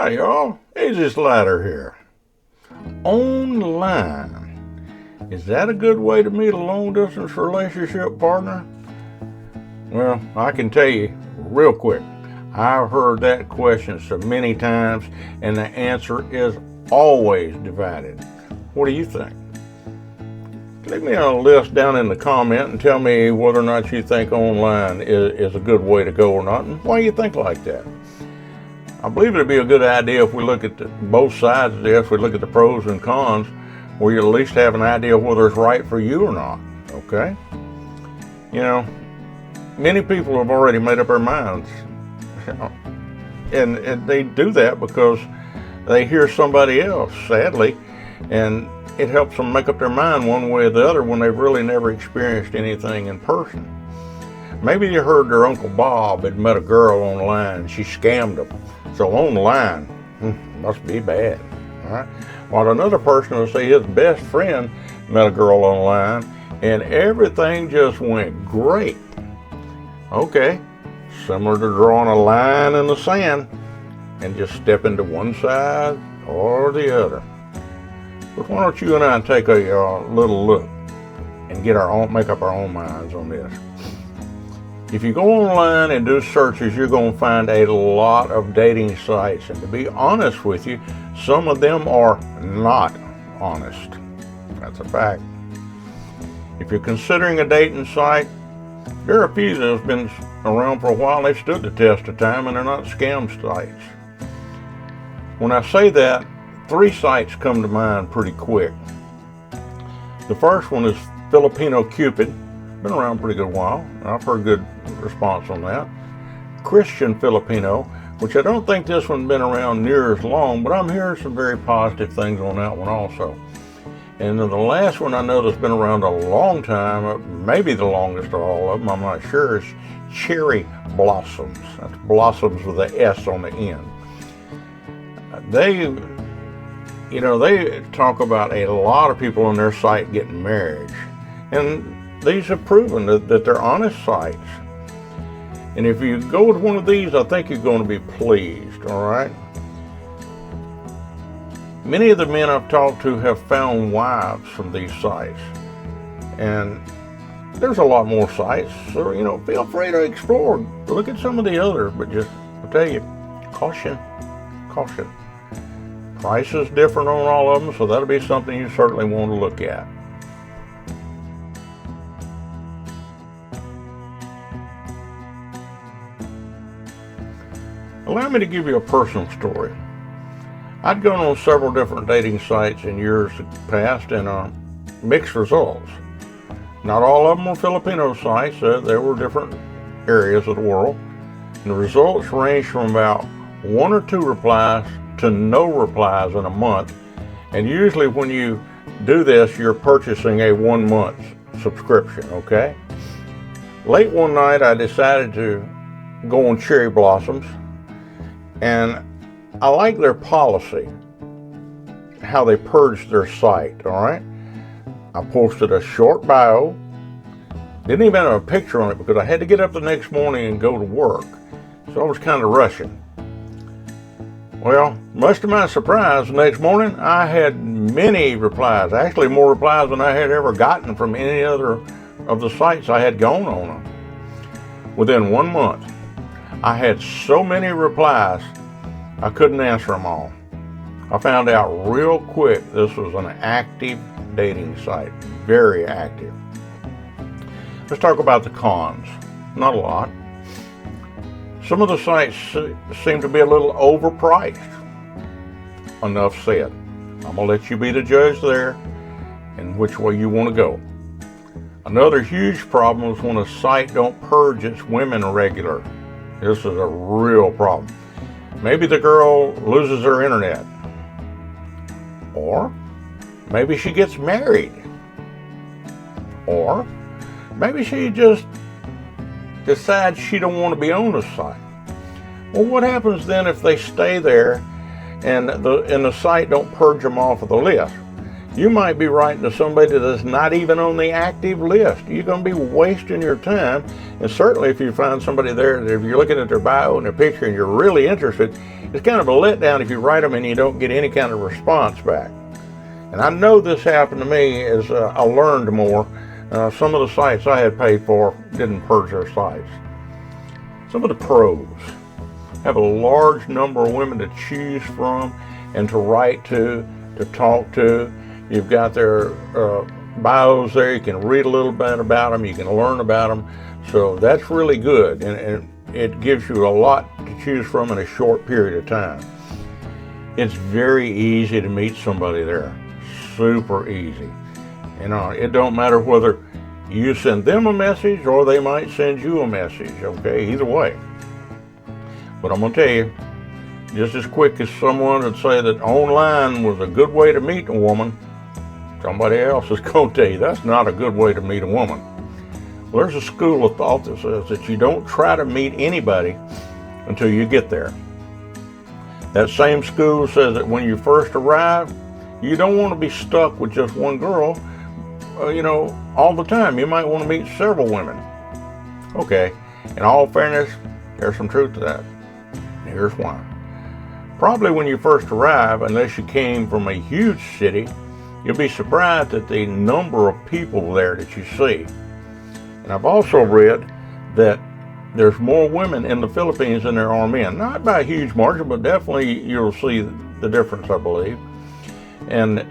Hi y'all, Easy Slider here. Online. Is that a good way to meet a long distance relationship partner? Well, I can tell you real quick, I've heard that question so many times and the answer is always divided. What do you think? Leave me a list down in the comment and tell me whether or not you think online is a good way to go or not, and why you think like that. I believe it'd be a good idea if we look at both sides of this, we look at the pros and cons, where you at least have an idea of whether it's right for you or not, okay? You know, many people have already made up their minds, and they do that because they hear somebody else, sadly, and it helps them make up their mind one way or the other when they've really never experienced anything in person. Maybe you heard their Uncle Bob had met a girl online and she scammed him. So online, must be bad, all right? While another person will say his best friend met a girl online and everything just went great. Okay, similar to drawing a line in the sand and just stepping to one side or the other. But why don't you and I take a little look and make up our own minds on this. If you go online and do searches, you're going to find a lot of dating sites. And to be honest with you, some of them are not honest. That's a fact. If you're considering a dating site, there are a few that have been around for a while. They've stood the test of time and they're not scam sites. When I say that, 3 sites come to mind pretty quick. The first one is Filipino Cupid. Been around a pretty good while. I've heard good response on that. Christian Filipino, which I don't think this one's been around near as long, but I'm hearing some very positive things on that one also. And then the last one I know that's been around a long time, maybe the longest of all of them, I'm not sure, is Cherry Blossoms. That's blossoms with an S on the end. They talk about a lot of people on their site getting married. And these have proven that they're honest sites. And if you go with one of these, I think you're going to be pleased, all right? Many of the men I've talked to have found wives from these sites. And there's a lot more sites, so, feel free to explore. Look at some of the others, but I'll tell you, caution. Price is different on all of them, so that'll be something you certainly want to look at. Allow me to give you a personal story. I'd gone on several different dating sites in years past and mixed results. Not all of them were Filipino sites. There were different areas of the world. And the results ranged from about 1 or 2 replies to no replies in a month. And usually when you do this, you're purchasing a 1-month subscription, okay? Late one night, I decided to go on Cherry Blossoms. And I like their policy, how they purged their site, all right? I posted a short bio, didn't even have a picture on it because I had to get up the next morning and go to work. So I was kind of rushing. Well, much to my surprise, the next morning I had many replies, actually more replies than I had ever gotten from any other of the sites I had gone on. Within 1 month, I had so many replies, I couldn't answer them all. I found out real quick this was an active dating site, very active. Let's talk about the cons. Not a lot. Some of the sites seem to be a little overpriced. Enough said. I'm going to let you be the judge there and which way you want to go. Another huge problem is when a site don't purge its women regular. This is a real problem. Maybe the girl loses her internet. Or maybe she gets married. Or maybe she just decides she don't want to be on the site. Well, what happens then if they stay there and the site don't purge them off of the list? You might be writing to somebody that's not even on the active list. You're going to be wasting your time. And certainly if you find somebody there that if you're looking at their bio and their picture and you're really interested, it's kind of a letdown if you write them and you don't get any kind of response back. And I know this happened to me as I learned more. Some of the sites I had paid for didn't purge their sites. Some of the pros have a large number of women to choose from and to write to talk to. You've got their bios there. You can read a little bit about them. You can learn about them. So that's really good, and it gives you a lot to choose from in a short period of time. It's very easy to meet somebody there. Super easy. It don't matter whether you send them a message or they might send you a message, okay? Either way. But I'm going to tell you, just as quick as someone would say that online was a good way to meet a woman, somebody else is going to tell you that's not a good way to meet a woman. Well, there's a school of thought that says that you don't try to meet anybody until you get there. That same school says that when you first arrive, you don't want to be stuck with just one girl, all the time. You might want to meet several women. Okay, in all fairness, there's some truth to that. Here's why. Probably when you first arrive, unless you came from a huge city, you'll be surprised at the number of people there that you see. And I've also read that there's more women in the Philippines than there are men. Not by a huge margin, but definitely you'll see the difference, I believe. And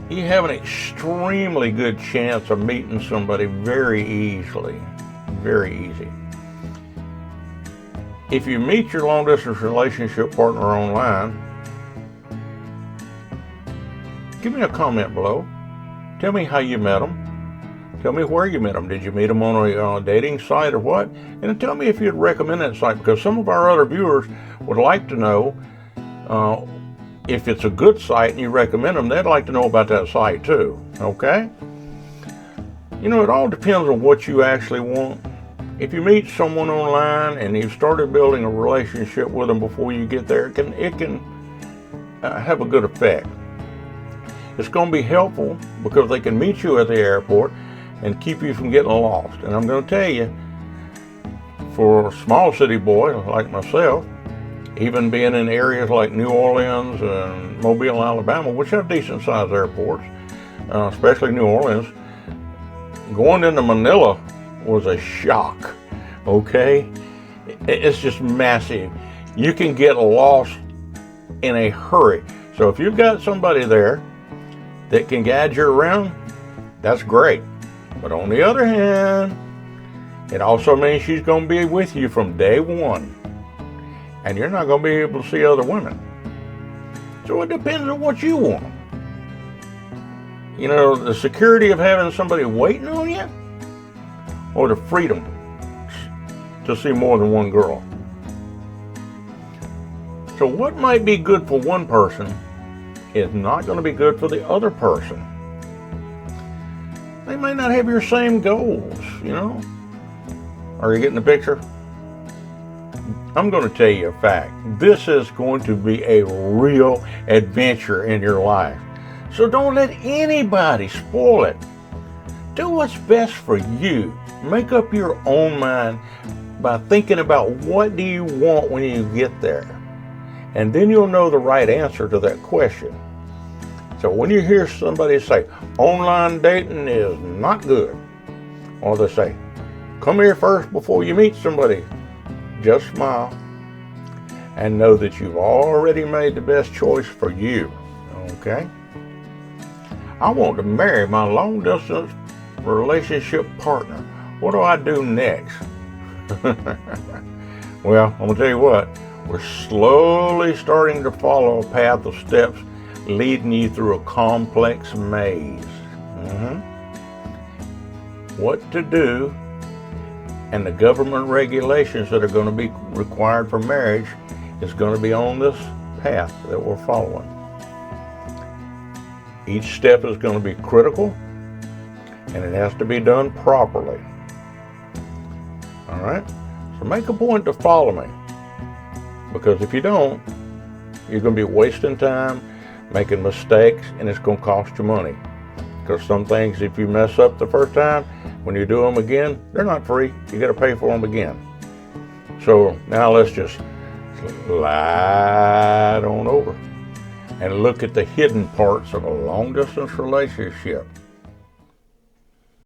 you have an extremely good chance of meeting somebody very easily. Very easy. If you meet your long-distance relationship partner online, give me a comment below. Tell me how you met them. Tell me where you met them. Did you meet them on a dating site or what? And tell me if you'd recommend that site, because some of our other viewers would like to know if it's a good site and you recommend them. They'd like to know about that site too, okay? It all depends on what you actually want. If you meet someone online and you've started building a relationship with them before you get there, it can have a good effect. It's going to be helpful because they can meet you at the airport and keep you from getting lost. And I'm going to tell you, for a small city boy like myself, even being in areas like New Orleans and Mobile, Alabama, which have decent sized airports, especially New Orleans, going into Manila was a shock, okay? It's just massive. You can get lost in a hurry. So if you've got somebody there that can guide you around, that's great. But on the other hand, it also means she's going to be with you from day one. And you're not going to be able to see other women. So it depends on what you want. The security of having somebody waiting on you, or the freedom to see more than one girl. So what might be good for one person is not going to be good for the other person. They may not have your same goals, Are you getting the picture? I'm going to tell you a fact. This is going to be a real adventure in your life. So don't let anybody spoil it. Do what's best for you. Make up your own mind by thinking about what do you want when you get there. And then you'll know the right answer to that question. So when you hear somebody say, online dating is not good, or they say, come here first before you meet somebody, just smile and know that you've already made the best choice for you, okay? I want to marry my long-distance relationship partner. What do I do next? Well, I'm going to tell you what. We're slowly starting to follow a path of steps leading you through a complex maze. What to do and the government regulations that are going to be required for marriage is going to be on this path that we're following. Each step is going to be critical and it has to be done properly. All right? So make a point to follow me, because if you don't, you're going to be wasting time, making mistakes, and it's going to cost you money. Because some things, if you mess up the first time, when you do them again, they're not free. You got to pay for them again. So now let's just slide on over and look at the hidden parts of a long-distance relationship.